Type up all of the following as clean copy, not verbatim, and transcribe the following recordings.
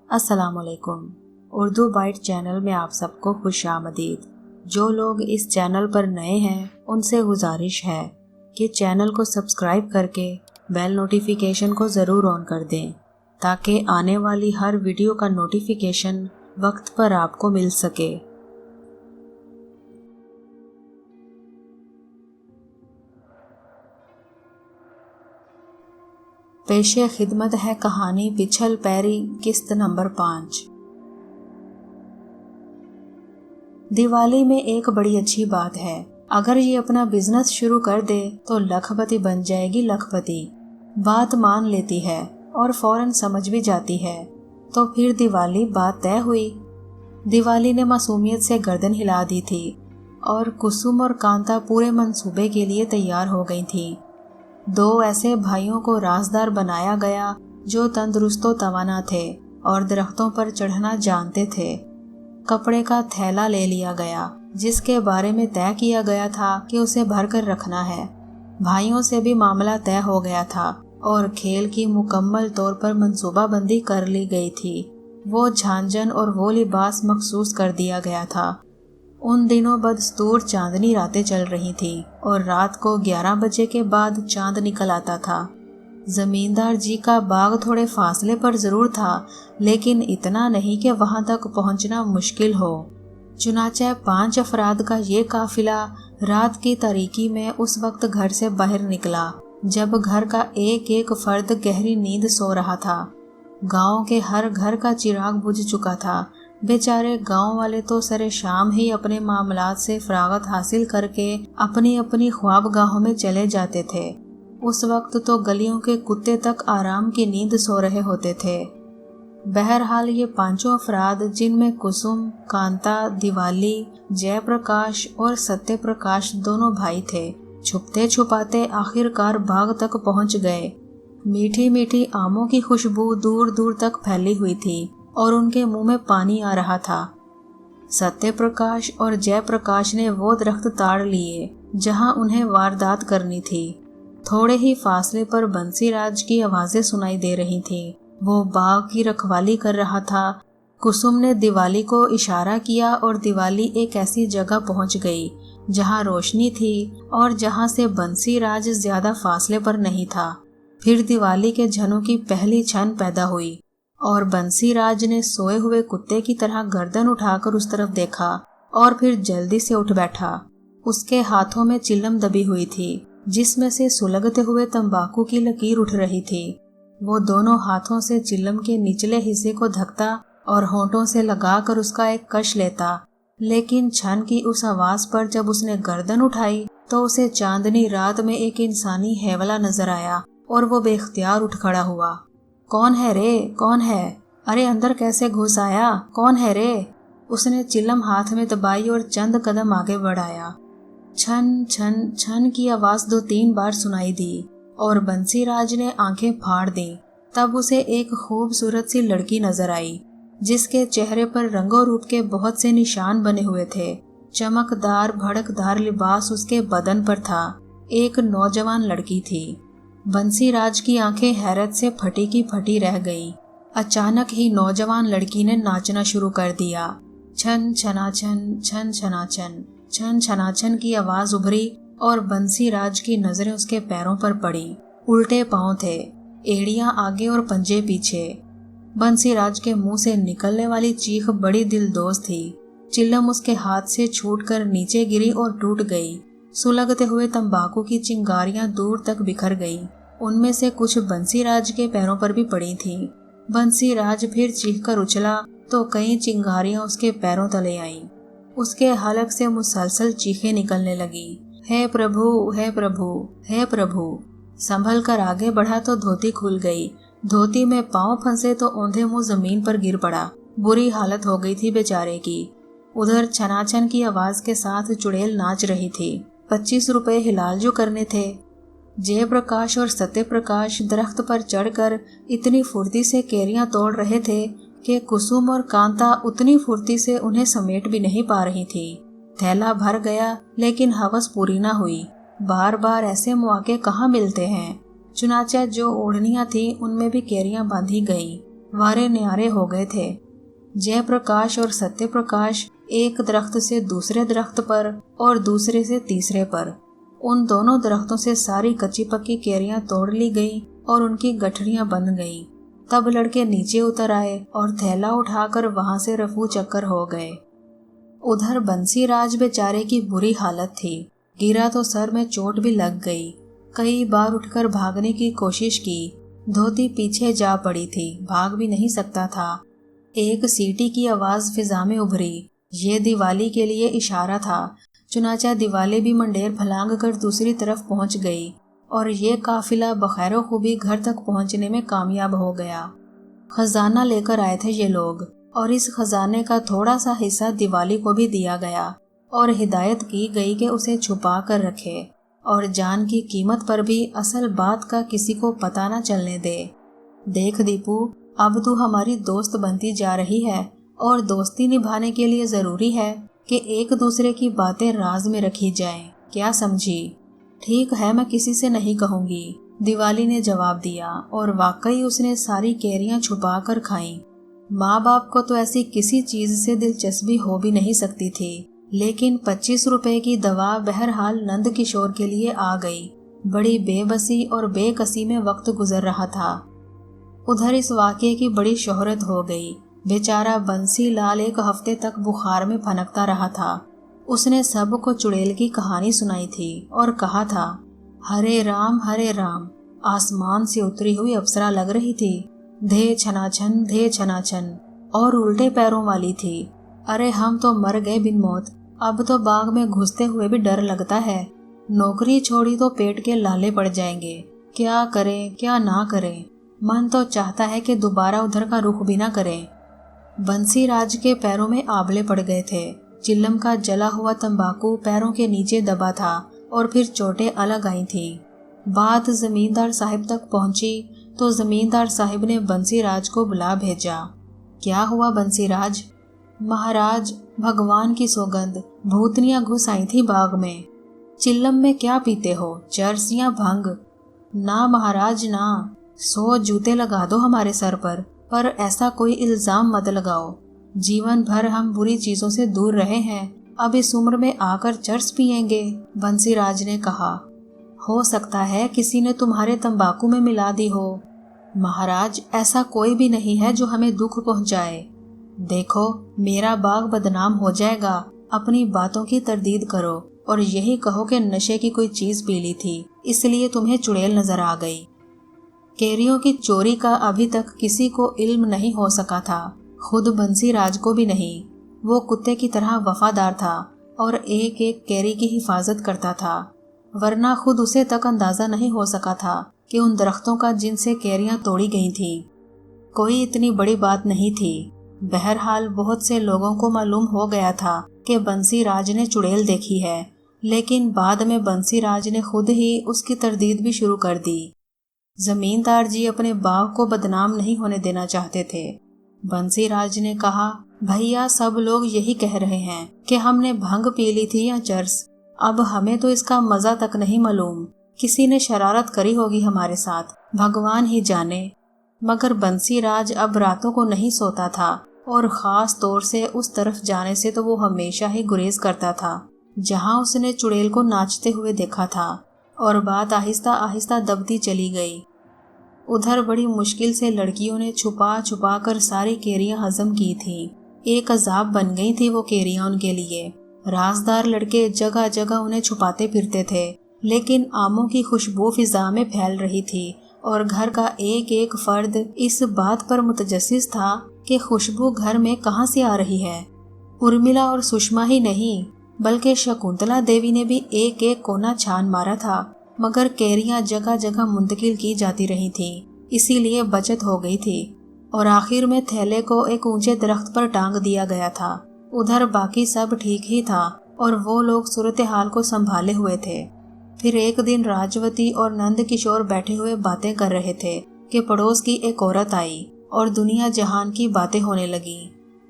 अस्सलाम वालेकुम। Urdu bite channel में आप सबको खुश आमदीद। जो लोग इस चैनल पर नए हैं उनसे गुजारिश है कि चैनल को सब्सक्राइब करके बेल नोटिफिकेशन को ज़रूर ऑन कर दें ताकि आने वाली हर वीडियो का नोटिफिकेशन वक्त पर आपको मिल सके। पेशे खिदमत है कहानी पिछल पैरी किस्त नंबर 5। दिवाली में एक बड़ी अच्छी बात है, अगर ये अपना बिजनेस शुरू कर दे तो लखपति बन जाएगी लखपति। बात मान लेती है और फौरन समझ भी जाती है, तो फिर दिवाली बात तय हुई। दिवाली ने मासूमियत से गर्दन हिला दी थी और कुसुम और कांता पूरे मंसूबे के लिए तैयार हो गई थी। दो ऐसे भाइयों को राजदार बनाया गया जो तंदुरुस्तो तवाना थे और दरख्तों पर चढ़ना जानते थे। कपड़े का थैला ले लिया गया जिसके बारे में तय किया गया था कि उसे भर कर रखना है। भाइयों से भी मामला तय हो गया था और खेल की मुकम्मल तौर पर मंसूबाबंदी कर ली गई थी। वो झांझन और वो लिबास मखसूस कर दिया गया था। उन दिनों बदस्तूर चांदनी रातें चल रही थी और रात को 11 बजे के बाद चांद निकल आता था। जमींदार जी का बाग थोड़े फासले पर जरूर था, लेकिन इतना नहीं कि वहां तक पहुंचना मुश्किल हो। चुनाचे 5 अफराद का ये काफिला रात की तारीकी में उस वक्त घर से बाहर निकला जब घर का एक एक फर्द गहरी नींद सो रहा था। गांव के हर घर का चिराग बुझ चुका था। बेचारे गांव वाले तो सरे शाम ही अपने मामलात से फरागत हासिल करके अपनी अपनी ख्वाबगाहों में चले जाते थे। उस वक्त तो गलियों के कुत्ते तक आराम की नींद सो रहे होते थे। बहरहाल ये 5 अफराद, जिनमें कुसुम, कांता, दिवाली, जयप्रकाश और सत्यप्रकाश दोनों भाई थे, छुपते छुपाते आखिरकार बाग तक पहुंच गए। मीठी मीठी आमों की खुशबू दूर दूर तक फैली हुई थी और उनके मुंह में पानी आ रहा था। सत्यप्रकाश और जयप्रकाश ने वो दरख्त ताड़ लिए जहां उन्हें वारदात करनी थी। थोड़े ही फासले पर बंसीराज की आवाजें सुनाई दे रही थीं। वो बाग की रखवाली कर रहा था। कुसुम ने दिवाली को इशारा किया और दिवाली एक ऐसी जगह पहुंच गई जहां रोशनी थी और जहां से बंसीराज ज्यादा फासले पर नहीं था। फिर दिवाली के झनों की पहली छन पैदा हुई और बंसीराज ने सोए हुए कुत्ते की तरह गर्दन उठाकर उस तरफ देखा और फिर जल्दी से उठ बैठा। उसके हाथों में चिल्लम दबी हुई थी जिसमें से सुलगते हुए तंबाकू की लकीर उठ रही थी। वो दोनों हाथों से चिल्लम के निचले हिस्से को धकता और होंठों से लगाकर उसका एक कश लेता, लेकिन छन की उस आवाज पर जब उसने गर्दन उठाई तो उसे चांदनी रात में एक इंसानी हैवला नजर आया और वो बेख्तियार उठ खड़ा हुआ। कौन है रे, कौन है? अरे अंदर कैसे घुस आया? कौन है रे? उसने चिल्लम हाथ में दबाई और चंद कदम आगे बढ़ाया। छन छन छन की आवाज 2-3 बार सुनाई दी और बंसीराज ने आंखें फाड़ दी। तब उसे एक खूबसूरत सी लड़की नजर आई जिसके चेहरे पर रंगो रूप के बहुत से निशान बने हुए थे। चमकदार भड़कदार लिबास उसके बदन पर था। एक नौजवान लड़की थी। बंसीराज की आंखें हैरत से फटी की फटी रह गईं। अचानक ही नौजवान लड़की ने नाचना शुरू कर दिया। छन छनाछन छन छनाछन छन छनाछन की आवाज उभरी और बंसीराज की नजरें उसके पैरों पर पड़ी। उल्टे पांव थे, एड़ियां आगे और पंजे पीछे। बंसीराज के मुंह से निकलने वाली चीख बड़ी दिलदोज थी। चिल्लम उसके हाथ से छूटकर नीचे गिरी और टूट गई। सुलगते हुए तंबाकू की चिंगारियां दूर तक बिखर गईं। उनमें से कुछ बंसीराज के पैरों पर भी पड़ी थीं। बंसीराज फिर चीखकर उछला तो कई चिंगारियां उसके पैरों तले आईं। उसके हलक से मुसलसल चीखें निकलने लगी। हे प्रभु, हे प्रभु, हे प्रभु। संभल कर आगे बढ़ा तो धोती खुल गई। धोती में पांव फंसे तो औंधे मुंह जमीन पर गिर पड़ा। बुरी हालत हो गई थी बेचारे की। उधर छनाछन की आवाज के साथ चुड़ैल नाच रही थी। 25 रुपए हिलालजू करने थे। जयप्रकाश और सत्यप्रकाश दरख्त पर चढ़कर इतनी फुर्ती से केरियां तोड़ रहे थे कि कुसुम और कांता उतनी फुर्ती से उन्हें समेट भी नहीं पा रही थी। थैला भर गया लेकिन हवस पूरी ना हुई। बार बार ऐसे मौके कहाँ मिलते हैं। चुनाचे जो ओढ़नियां थी उनमें भी केरियां बांधी गईं। वारे न्यारे हो गए थे। जयप्रकाश और सत्यप्रकाश एक दरख्त से दूसरे दरख्त पर और दूसरे से तीसरे पर। उन दोनों दरख्तों से सारी कच्ची पक्की कैरियां तोड़ ली गई और उनकी गठरियां बन गईं। तब लड़के नीचे उतर आए और थैला उठाकर वहां से रफू चक्कर हो गए। उधर बंसीराज बेचारे की बुरी हालत थी। गिरा तो सर में चोट भी लग गई। कई बार उठकर भागने की कोशिश की। धोती पीछे जा पड़ी थी, भाग भी नहीं सकता था। एक सीटी की आवाज फिजा में उभरी। ये दिवाली के लिए इशारा था। चुनाचा दिवाली भी मंडेर फलांग कर दूसरी तरफ पहुंच गई और ये काफिला बखैरो खूबी घर तक पहुंचने में कामयाब हो गया। खजाना लेकर आए थे ये लोग और इस खजाने का थोड़ा सा हिस्सा दिवाली को भी दिया गया और हिदायत की गई कि उसे छुपा कर रखे और जान की कीमत पर भी असल बात का किसी को पता न चलने दे। देख दीपू, अब तू हमारी दोस्त बनती जा रही है और दोस्ती निभाने के लिए जरूरी है कि एक दूसरे की बातें राज में रखी जाएं। क्या समझी? ठीक है, मैं किसी से नहीं कहूंगी, दिवाली ने जवाब दिया और वाकई उसने सारी कैरियां छुपा कर खाईं। माँ बाप को तो ऐसी किसी चीज से दिलचस्पी हो भी नहीं सकती थी, लेकिन 25 रुपए की दवा बहरहाल नंद किशोर के लिए आ गई। बड़ी बेबसी और बेकसी में वक्त गुजर रहा था। उधर इस वाक़ये की बड़ी शोहरत हो गई। बेचारा बंसी लाल एक हफ्ते तक बुखार में फनकता रहा था। उसने सबको चुड़ैल की कहानी सुनाई थी और कहा था, हरे राम आसमान से उतरी हुई अप्सरा लग रही थी। धे छनाछन और उल्टे पैरों वाली थी। अरे हम तो मर गए बिन मौत, अब तो बाग में घुसते हुए भी डर लगता है। नौकरी छोड़ी तो पेट के लाले पड़ जाएंगे। क्या करें क्या ना करें, मन तो चाहता है कि दोबारा उधर का रुख भी ना करें। बंसीराज के पैरों में आबले पड़ गए थे। चिल्लम का जला हुआ तंबाकू पैरों के नीचे दबा था और फिर चोटें अलग आई थी। बात जमींदार साहिब तक पहुंची तो जमींदार साहिब ने बंसीराज को बुला भेजा। क्या हुआ बंसीराज? महाराज, भगवान की सौगंध, भूतनियां घुस आई थी बाग में। चिल्लम में क्या पीते हो, चर्स या भंग? ना महाराज ना, 100 जूते लगा दो हमारे सर पर ऐसा कोई इल्जाम मत लगाओ। जीवन भर हम बुरी चीजों से दूर रहे हैं, अब इस उम्र में आकर चर्स पिएंगे, बंसीराज ने कहा। हो सकता है किसी ने तुम्हारे तंबाकू में मिला दी हो। महाराज, ऐसा कोई भी नहीं है जो हमें दुख पहुंचाए। देखो, मेरा बाग बदनाम हो जाएगा। अपनी बातों की तरदीद करो और यही कहो कि नशे की कोई चीज पी ली थी, इसलिए तुम्हें चुड़ैल नजर आ गई। कैरियों की चोरी का अभी तक किसी को इल्म नहीं हो सका था, खुद बंसीराज को भी नहीं। वो कुत्ते की तरह वफादार था और एक एक कैरी की हिफाजत करता था, वरना खुद उसे तक अंदाजा नहीं हो सका था कि उन दरख्तों का जिनसे कैरियां तोड़ी गई थी कोई इतनी बड़ी बात नहीं थी। बहरहाल बहुत से लोगों को मालूम हो गया था कि बंसीराज ने चुड़ैल देखी है, लेकिन बाद में बंसीराज ने खुद ही उसकी तरदीद भी शुरू कर दी। जमींदार जी अपने बाग को बदनाम नहीं होने देना चाहते थे। बंसीराज ने कहा, भैया, सब लोग यही कह रहे हैं कि हमने भंग पी ली थी या चर्स। अब हमें तो इसका मजा तक नहीं मालूम। किसी ने शरारत करी होगी हमारे साथ, भगवान ही जाने। मगर बंसीराज अब रातों को नहीं सोता था और खास तौर से उस तरफ जाने से तो वो हमेशा ही गुरेज करता था जहां उसने चुड़ैल को नाचते हुए देखा था, और बात आहिस्ता आहिस्ता दबती चली गई। उधर बड़ी मुश्किल से लड़कियों ने छुपा छुपा कर सारी कैरियां हजम की थी। एक अजाब बन गई थी वो कैरियां उनके लिए। राजदार लड़के जगह जगह उन्हें छुपाते फिरते थे, लेकिन आमों की खुशबू फिजा में फैल रही थी और घर का एक एक फर्द इस बात पर मुतजस्सिस था कि खुशबू घर में कहाँ से आ रही है। उर्मिला और सुषमा ही नहीं, बल्कि शकुंतला देवी ने भी एक एक कोना छान मारा था, मगर कैरियां जगह जगह मुंतकिल की जाती रही थी, इसीलिए बचत हो गई थी और आखिर में थैले को एक ऊंचे दरख्त पर टांग दिया गया था। उधर बाकी सब ठीक ही था और वो लोग सूरत हाल को संभाले हुए थे। फिर एक दिन राजवती और नंद किशोर बैठे हुए बातें कर रहे थे कि पड़ोस की एक औरत आई और दुनिया जहान की बातें होने लगी।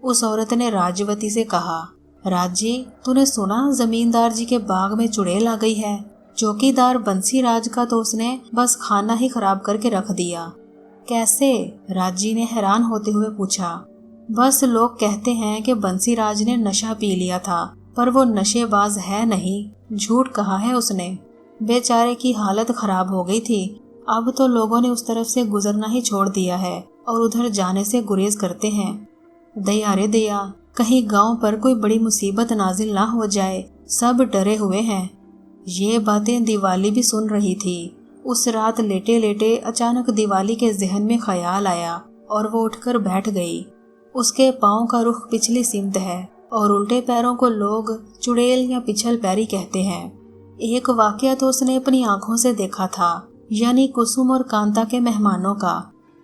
उस औरत ने राजवती से कहा, राजी, तूने सुना जमींदार जी के बाग में चुड़ैल आ गई है। चौकीदार बंसीराज का तो उसने बस खाना ही खराब करके रख दिया। कैसे? राजी ने हैरान होते हुए पूछा। बस लोग कहते हैं कि बंसीराज ने नशा पी लिया था, पर वो नशेबाज है नहीं, झूठ कहा है उसने। बेचारे की हालत खराब हो गई थी। अब तो लोगों ने उस तरफ से गुजरना ही छोड़ दिया है और उधर जाने से गुरेज करते हैं। दया रे दया, कहीं गांव पर कोई बड़ी मुसीबत नाजिल ना हो जाए, सब डरे हुए हैं। ये बातें दिवाली भी सुन रही थी। उस रात लेटे लेटे अचानक दिवाली के जहन में ख्याल आया और वो उठकर बैठ गई। उसके पाँव का रुख पिछली सिमत है और उल्टे पैरों को लोग चुड़ैल या पिछल पैरी कहते हैं। एक वाकया तो उसने अपनी आंखों से देखा था, यानी कुसुम और कांता के मेहमानों का।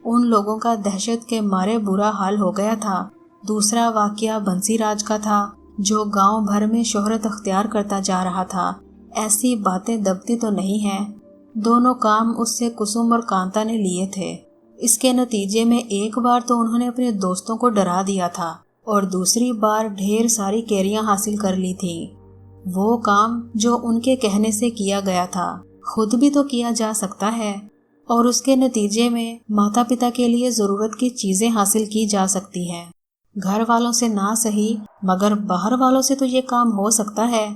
उन लोगों का दहशत के मारे बुरा हाल हो गया था। दूसरा वाकया बंसीराज का था, जो गांव भर में शोहरत अख्तियार करता जा रहा था। ऐसी बातें दबती तो नहीं हैं। दोनों काम उससे कुसुम और कांता ने लिए थे। इसके नतीजे में एक बार तो उन्होंने अपने दोस्तों को डरा दिया था और दूसरी बार ढेर सारी कैरियां हासिल कर ली थी। वो काम जो उनके कहने से किया गया था, खुद भी तो किया जा सकता है और उसके नतीजे में माता पिता के लिए जरूरत की चीजें हासिल की जा सकती हैं। घर वालों से ना सही, मगर बाहर वालों से तो ये काम हो सकता है।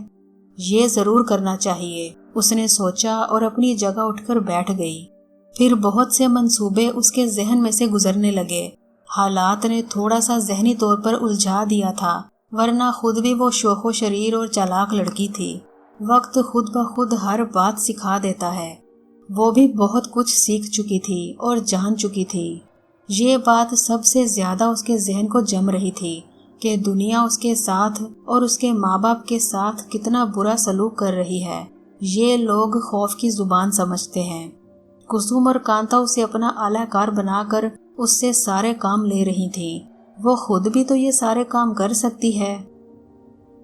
ये जरूर करना चाहिए, उसने सोचा और अपनी जगह उठकर बैठ गई। फिर बहुत से मंसूबे उसके जहन में से गुजरने लगे। हालात ने थोड़ा सा जहनी तौर पर उलझा दिया था, वरना खुद भी वो शोखो शरीर और चालाक लड़की थी। वक्त खुद ब खुद हर बात सिखा देता है। वो भी बहुत कुछ सीख चुकी थी और जान चुकी थी। ये बात सबसे ज्यादा उसके जहन को जम रही थी कि दुनिया उसके साथ और उसके माँ बाप के साथ कितना बुरा सलूक कर रही है। ये लोग खौफ की जुबान समझते हैं। कुसुम और कांता उसे अपना आलाकार बनाकर उससे सारे काम ले रही थी। वो खुद भी तो ये सारे काम कर सकती है।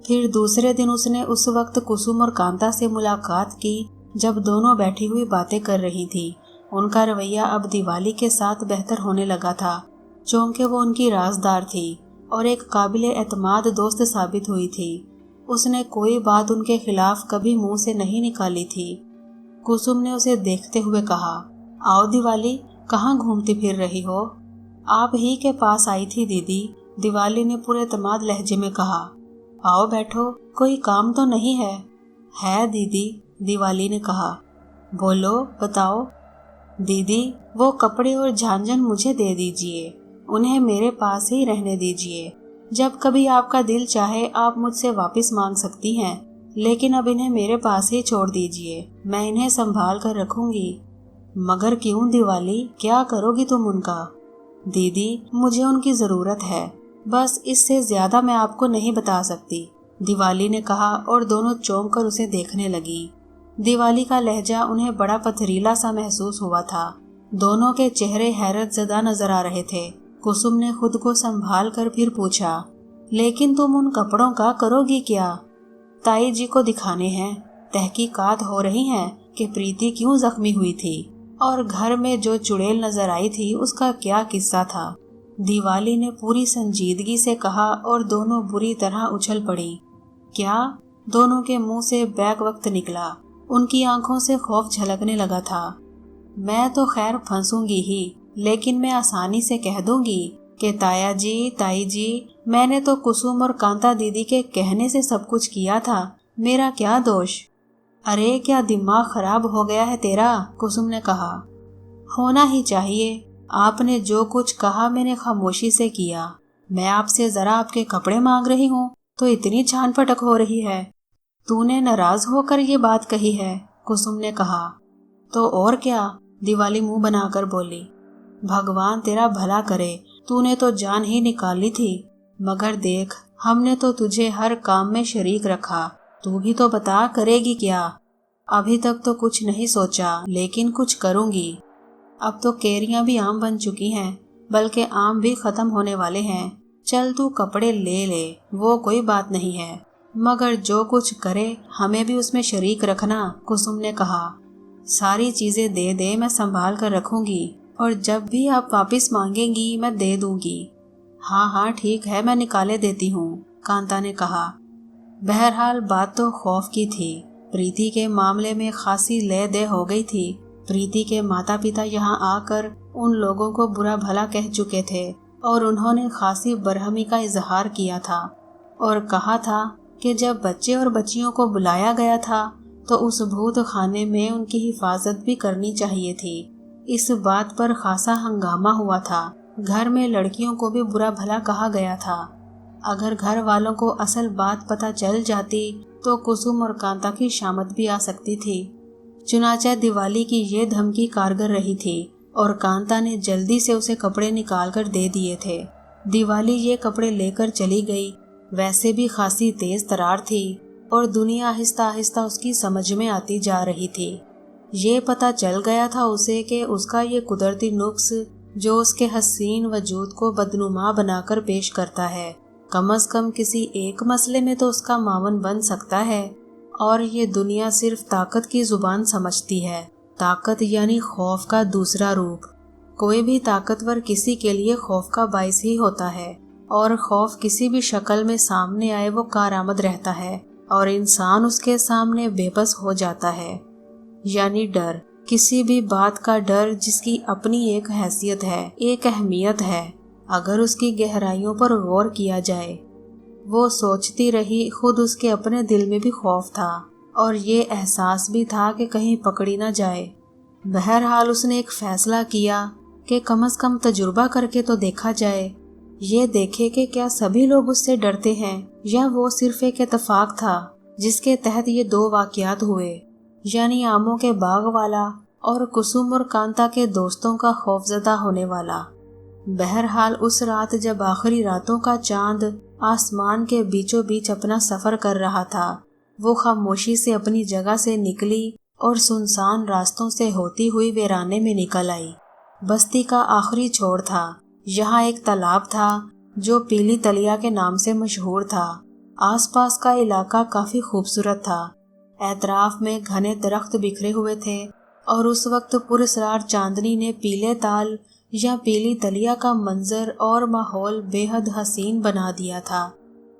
फिर दूसरे दिन उसने उस वक्त कुसुम और कांता से मुलाकात की जब दोनों बैठी हुई बातें कर रही थी। उनका रवैया अब दिवाली के साथ बेहतर होने लगा था, चूंकि वो उनकी राजदार थी और एक काबिल एतमाद दोस्त साबित हुई थी। उसने कोई बात उनके खिलाफ कभी मुंह से नहीं निकाली थी। कुसुम ने उसे देखते हुए कहा, आओ दिवाली, कहाँ घूमती फिर रही हो? आप ही के पास आई थी दीदी, दिवाली ने पूरे एतमाद लहजे में कहा। आओ बैठो, कोई काम तो नहीं है? है दीदी, दिवाली ने कहा। बोलो, बताओ। दीदी, वो कपड़े और झांझन मुझे दे दीजिए, उन्हें मेरे पास ही रहने दीजिए। जब कभी आपका दिल चाहे आप मुझसे वापस मांग सकती हैं, लेकिन अब इन्हें मेरे पास ही छोड़ दीजिए, मैं इन्हें संभाल कर रखूंगी। मगर क्यों दिवाली, क्या करोगी तुम उनका? दीदी, मुझे उनकी जरूरत है, बस इससे ज्यादा मैं आपको नहीं बता सकती, दिवाली ने कहा और दोनों चौंक कर उसे देखने लगी। दिवाली का लहजा उन्हें बड़ा पथरीला सा महसूस हुआ था। दोनों के चेहरे हैरत ज़दा नजर आ रहे थे। कुसुम ने खुद को संभाल कर फिर पूछा, लेकिन तुम उन कपड़ों का करोगी क्या? ताई जी को दिखाने हैं। तहकीकात हो रही हैं कि प्रीति क्यों जख्मी हुई थी और घर में जो चुड़ैल नजर आई थी उसका क्या किस्सा था, दिवाली ने पूरी संजीदगी से कहा और दोनों बुरी तरह उछल पड़ी। क्या? दोनों के मुंह से बैक वक्त निकला। उनकी आंखों से खौफ झलकने लगा था। मैं तो खैर फंसूंगी ही, लेकिन मैं आसानी से कह दूंगी कि ताया जी, ताई जी, मैंने तो कुसुम और कांता दीदी के कहने से सब कुछ किया था, मेरा क्या दोष? अरे क्या दिमाग खराब हो गया है तेरा? कुसुम ने कहा। होना ही चाहिए, आपने जो कुछ कहा मैंने खामोशी से किया। मैं आपसे जरा आपके कपड़े मांग रही हूँ तो इतनी छान पटक हो रही है। तूने नाराज होकर ये बात कही है, कुसुम ने कहा। तो और क्या, दिवाली मुंह बनाकर बोली। भगवान तेरा भला करे, तूने तो जान ही निकाली थी, मगर देख, हमने तो तुझे हर काम में शरीक रखा, तू भी तो बता करेगी क्या? अभी तक तो कुछ नहीं सोचा, लेकिन कुछ करूंगी। अब तो कैरियां भी आम बन चुकी हैं, बल्कि आम भी खत्म होने वाले हैं। चल तू कपड़े ले ले, वो कोई बात नहीं है, मगर जो कुछ करे हमें भी उसमें शरीक रखना, कुसुम ने कहा। सारी चीजें दे दे, मैं संभाल कर रखूंगी और जब भी आप वापस मांगेंगी मैं दे दूंगी। हाँ हाँ ठीक है, मैं निकाले देती हूँ, कांता ने कहा। बहरहाल बात तो खौफ की थी। प्रीति के मामले में खासी ले दे हो गई थी। प्रीति के माता पिता यहाँ आकर उन लोगों को बुरा भला कह चुके थे और उन्होंने खासी बरहमी का इजहार किया था और कहा था कि जब बच्चे और बच्चियों को बुलाया गया था तो उस भूत खाने में उनकी हिफाजत भी करनी चाहिए थी। इस बात पर खासा हंगामा हुआ था। घर में लड़कियों को भी बुरा भला कहा गया था। अगर घर वालों को असल बात पता चल जाती तो कुसुम और कांता की शामत भी आ सकती थी। चुनाचा दिवाली की ये धमकी कारगर रही थी और कांता ने जल्दी से उसे कपड़े निकाल कर दे दिए थे। दिवाली ये कपड़े लेकर चली गई। वैसे भी खासी तेज तरार थी और दुनिया आहिस्ता आहिस्ता उसकी समझ में आती जा रही थी। ये पता चल गया था उसे कि उसका ये कुदरती नुक्स जो उसके हसीन वजूद को बदनुमा बनाकर पेश करता है, कम से कम किसी एक मसले में तो उसका मावन बन सकता है। और ये दुनिया सिर्फ ताकत की जुबान समझती है। ताकत यानी खौफ का दूसरा रूप। कोई भी ताकतवर किसी के लिए खौफ का बाइस ही होता है और खौफ किसी भी शक्ल में सामने आए वो कारआमद रहता है और इंसान उसके सामने बेबस हो जाता है। यानी डर, किसी भी बात का डर जिसकी अपनी एक हैसियत है, एक अहमियत है। अगर उसकी गहराइयों पर गौर किया जाए, वो सोचती रही, खुद उसके अपने दिल में भी खौफ था और ये एहसास भी था कि कहीं पकड़ी ना जाए। बहरहाल उसने एक फैसला किया कि कम से कम तजुर्बा करके तो देखा जाए। ये देखे कि क्या सभी लोग उससे डरते हैं या वो सिर्फ एक इत्तेफाक था जिसके तहत ये दो वाकयात हुए, यानी आमों के बाग वाला और कुसुम और कांता के दोस्तों का खौफजदा होने वाला। बहरहाल उस रात जब आखिरी रातों का चांद आसमान के बीचों बीच अपना सफर कर रहा था, वो खामोशी से अपनी जगह से निकली और सुनसान रास्तों से होती हुई वीराने में निकल आई। बस्ती का आखिरी छोर था। यहाँ एक तालाब था जो पीली तलिया के नाम से मशहूर था। आसपास का इलाका काफी खूबसूरत था। एतराफ में घने दरख्त बिखरे हुए थे और उस वक्त पुरस्रार चांदनी ने पीले ताल या पीली तलिया का मंजर और माहौल बेहद हसीन बना दिया था।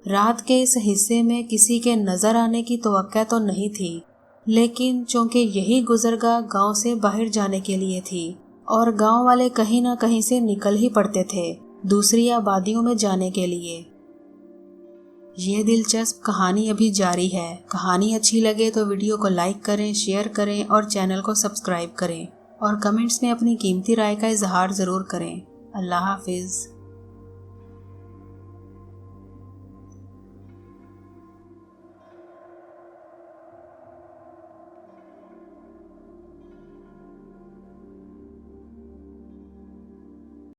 रात के इस हिस्से में किसी के नजर आने की तवक्को तो नहीं थी, लेकिन चूंकि यही गुजरगाह गांव से बाहर जाने के लिए थी और गांव वाले कहीं ना कहीं से निकल ही पड़ते थे दूसरी आबादियों में जाने के लिए। ये दिलचस्प कहानी अभी जारी है। कहानी अच्छी लगे तो वीडियो को लाइक करें, शेयर करें और चैनल को सब्सक्राइब करें और कमेंट्स में अपनी कीमती राय का इजहार ज़रूर करें। अल्लाह हाफिज़।